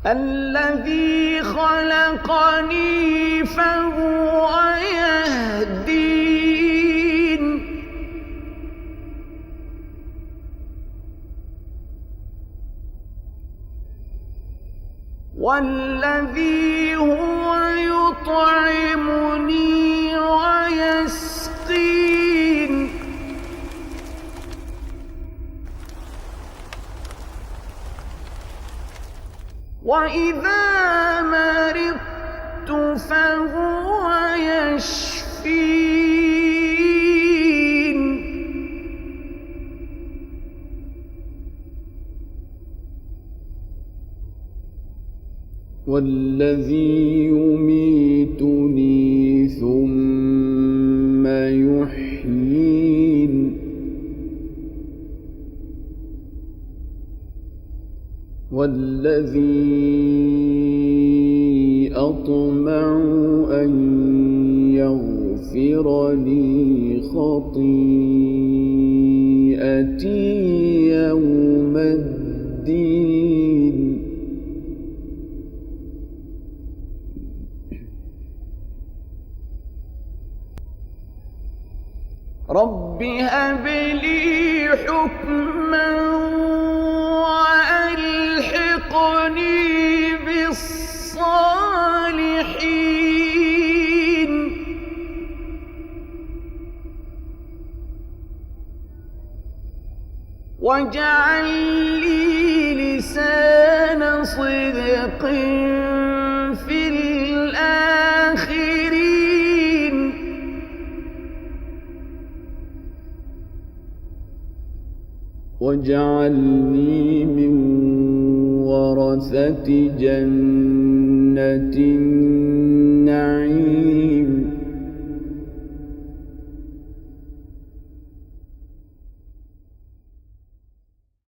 الذي خلقني فهو يهدين والذي هو يطعمني ويسقين وإذا مرضت فهو يشفين والذي يميتني ثم يحيين والذي أطمع أن يغفر لي خطيئتي يوم الدين رب هب لي حكما وألحقني بالصالحين واجعل لي لسان صدق في الآخرين واجعلني من ورثة جنة